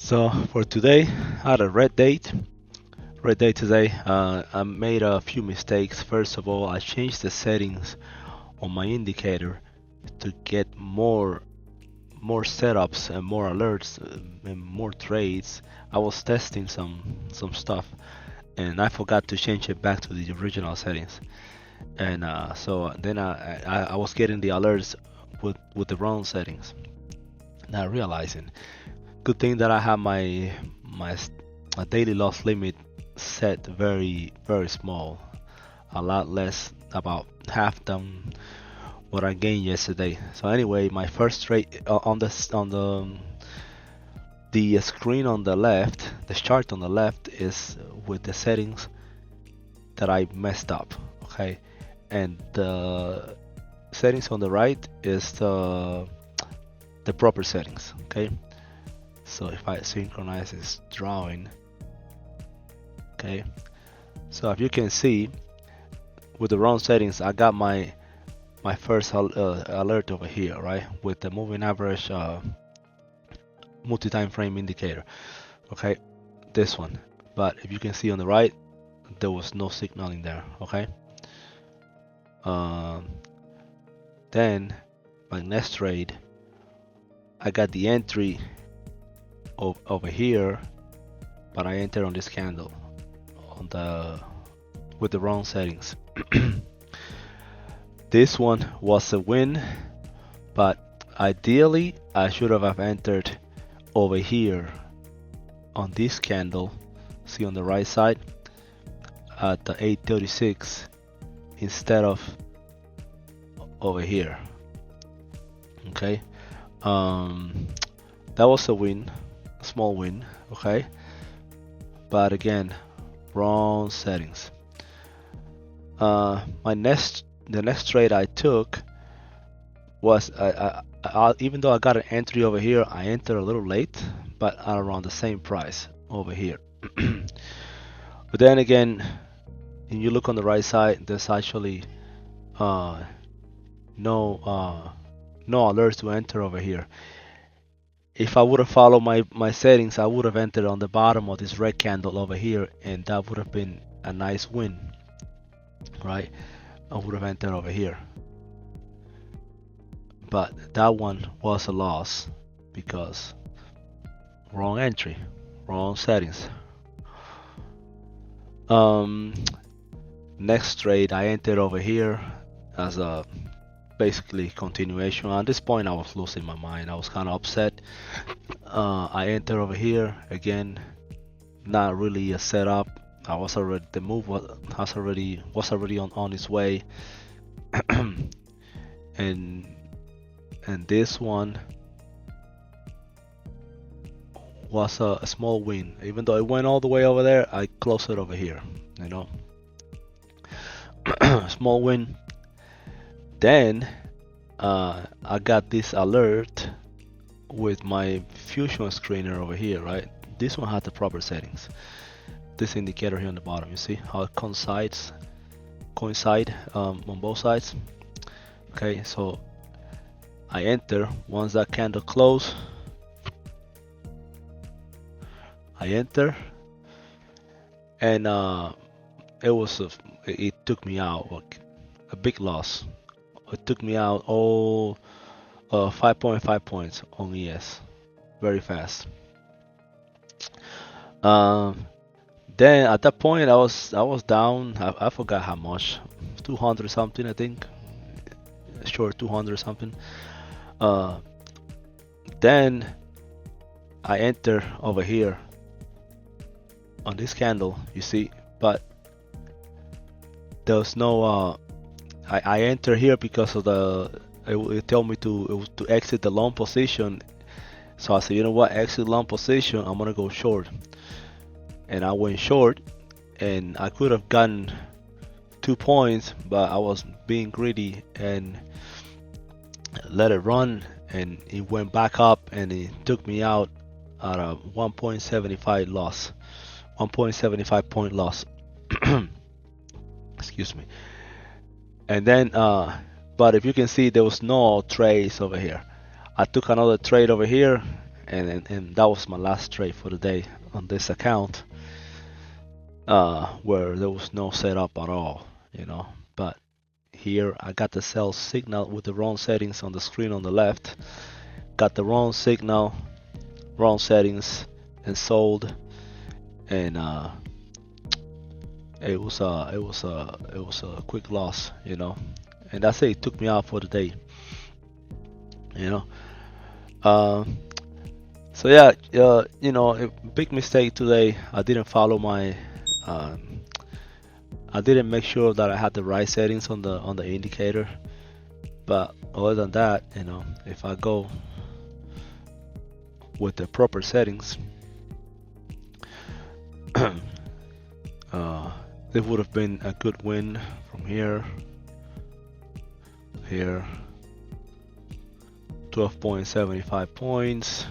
So for today, I had a red day today. I made a few mistakes. First of all, I changed the settings on my indicator to get more setups and more alerts and more trades. I was testing some stuff and I forgot to change it back to the original settings. And so then I was getting the alerts with the wrong settings. Not realizing. Good thing that I have my daily loss limit set very small, a lot less, about half than what I gained yesterday. So anyway, my first trade on the screen on the left, the chart on the left is with the settings that I messed up. Okay, and the settings on the right is the proper settings. Okay, so if I synchronize this drawing, okay, so if you can see with the wrong settings, I got my first alert over here, right, with the moving average multi-time frame indicator. Okay, this one. But if you can see on the right, there was no signal in there. Okay. Um, then my next trade, I got the entry over here, but I entered on this candle on the with the wrong settings. This one was a win, but ideally I should have entered over here on this candle. See on the right side at the 836 instead of over here. Okay, that was a win, a small win. Okay, but again, wrong settings. The next trade I took was even though I got an entry over here, I entered a little late, but at around the same price over here. But then again, when you look on the right side, there's actually uh, no alerts to enter over here. If I would have followed my settings, I would have entered on the bottom of this red candle over here, and that would have been a nice win, right? I would have entered over here, but that one was a loss because wrong entry, wrong settings. Um, Next trade I entered over here as a basically continuation. At this point, I was losing my mind. I was kind of upset. I entered over here again. Not really a setup. I was already the move was already on its way, and this one was a small win. Even though it went all the way over there, I closed it over here. You know, small win. Then I got this alert with my fusion screener over here, right? This one had the proper settings. This indicator here on the bottom, you see how it coincide on both sides. Okay, so I enter once that candle close. I enter, and it took me out like a big loss. It took me out all 5.5 points on ES, very fast. Um, then at that point I was down. I forgot how much, 200 something I think, sure 200 something. Uh, then I enter over here on this candle, you see, but there's no. I enter here because of it told me to exit the long position. So I said, you know what, exit long position. I'm gonna go short, and I went short, and I could have gotten 2 points, but I was being greedy and let it run, and it went back up, and it took me out at a 1.75 loss, 1.75 point loss. Excuse me. And then, but if you can see, there was no trades over here. I took another trade over here, and that was my last trade for the day on this account, where there was no setup at all, you know. But here I got the sell signal with the wrong settings on the screen on the left. Got the wrong signal, wrong settings, and sold. And it was a quick loss, you know. And that's it. It took me out for the day, you know. So yeah, you know, a big mistake today. I didn't follow my I didn't make sure that I had the right settings on the indicator. But other than that, you know, if I go with the proper settings, this would have been a good win from here, 12.75 points.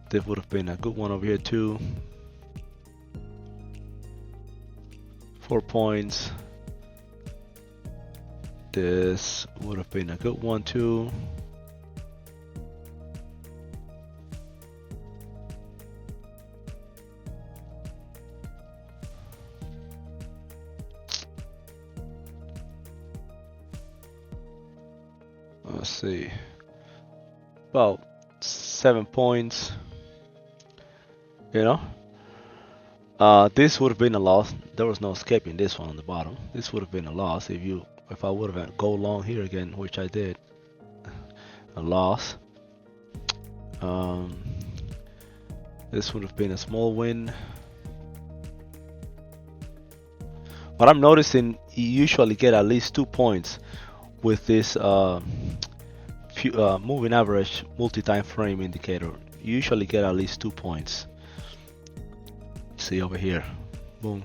This would have been a good one over here too. 4 points. This would have been a good one too. Let's see. About 7 points. You know, this would have been a loss. There was no escaping this one on the bottom. This would have been a loss if I would have go long here again, which I did. A loss. This would have been a small win. But I'm noticing you usually get at least 2 points with this moving average multi-time frame indicator. You usually get at least 2 points. See over here, boom.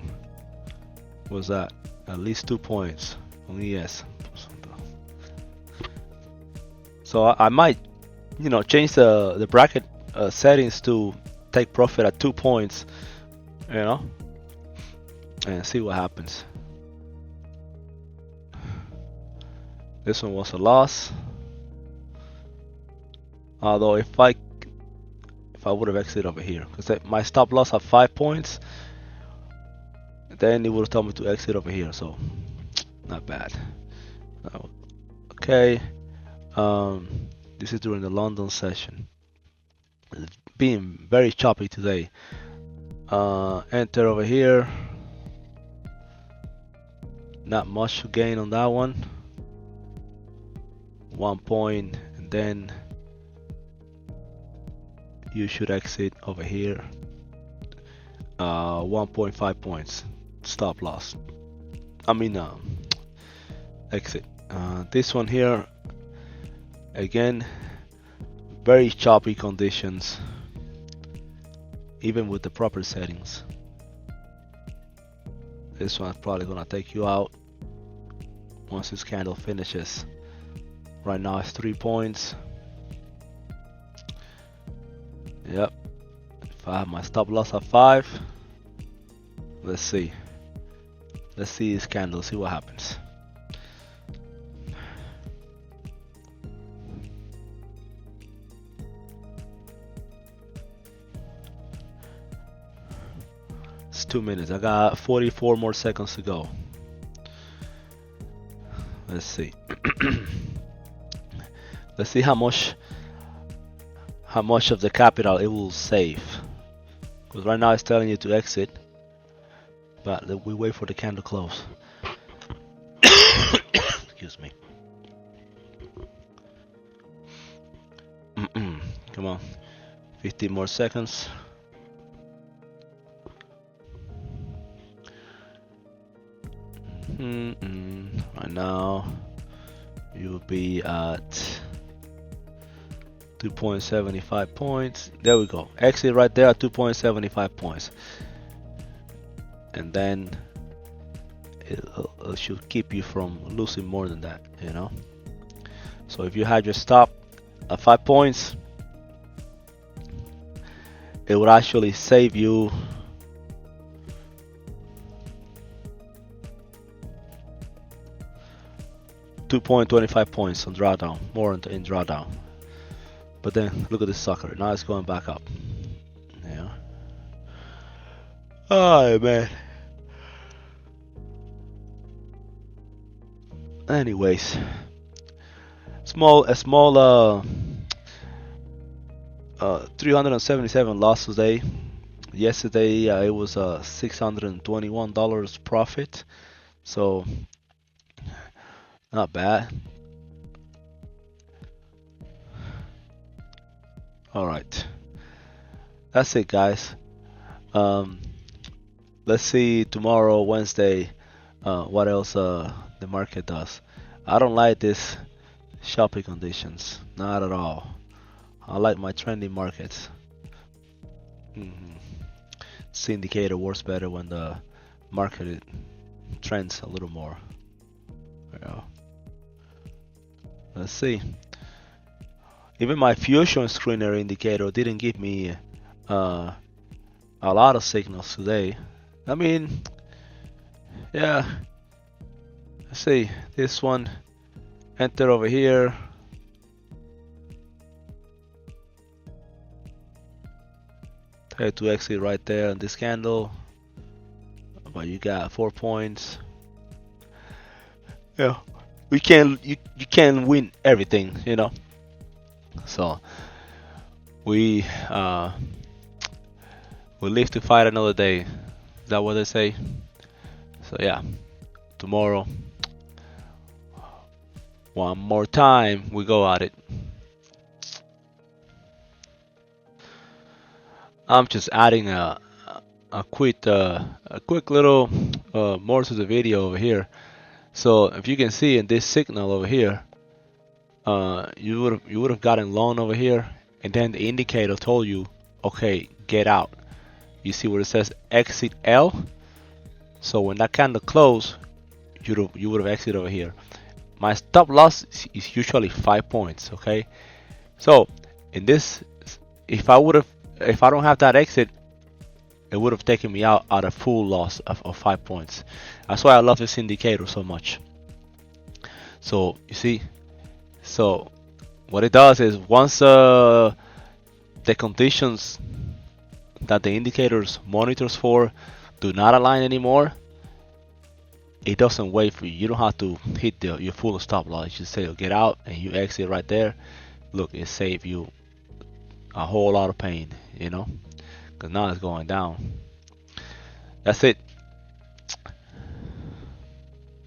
What's that? At least 2 points. Only yes. So I might, you know, change the bracket settings to take profit at 2 points, you know, and see what happens. This one was a loss. Although if I would have exited over here, because my stop loss at 5 points, then it would have told me to exit over here, so not bad. Okay, this is during the London session. It's being very choppy today. Enter over here. Not much to gain on that one. 1 point, and then you should exit over here. 1.5 points stop loss. I mean exit. This one here, again, very choppy conditions, even with the proper settings. This one's probably gonna take you out once this candle finishes. Right now it's 3 points. Yep. If I have my stop loss at 5, let's see. Let's see this candle, see what happens. It's 2 minutes. I got 44 more seconds to go. Let's see. Let's see how much of the capital it will save. Because right now it's telling you to exit, but we wait for the candle close. Excuse me. Come on, 15 more seconds. Right now you'll be at 2.75 points. There we go. Exit right there at 2.75 points. And then it should keep you from losing more than that, you know. So if you had your stop at 5 points, it would actually save you $2.25 points on drawdown, more in drawdown. But then look at this sucker. Now it's going back up. Yeah. Oh man. Anyways, a small 377 loss today. Yesterday it was $621 profit, so not bad. All right, that's it, guys. Um, let's see tomorrow, Wednesday, what else the market does. I don't like this shopping conditions, not at all. I like my trending markets. hmm This indicator works better when the market trends a little more. Yeah. Let's see. Even my fusion screener indicator didn't give me uh, a lot of signals today. I mean, yeah. Let's see. This one enter over here. Try to exit right there on this candle. But you got 4 points. Yeah. You can't win everything, you know. So we we live to fight another day. Is that what they say? So yeah, tomorrow, one more time, we go at it. I'm just adding a quick little more to the video over here. So if you can see in this signal over here, you would have gotten long over here, and then the indicator told you, okay, get out. You see where it says exit L? So when that candle closed, you would have exited over here. My stop loss is usually 5 points. Okay, so in this, if I don't have that exit, it would have taken me out at a full loss of 5 points. That's why I love this indicator so much. So you see, so what it does is once the conditions that the indicators monitors for do not align anymore, it doesn't wait for you. You don't have to hit your full stop loss. You just say get out and you exit right there. Look, it saved you a whole lot of pain, you know, because now it's going down. That's it.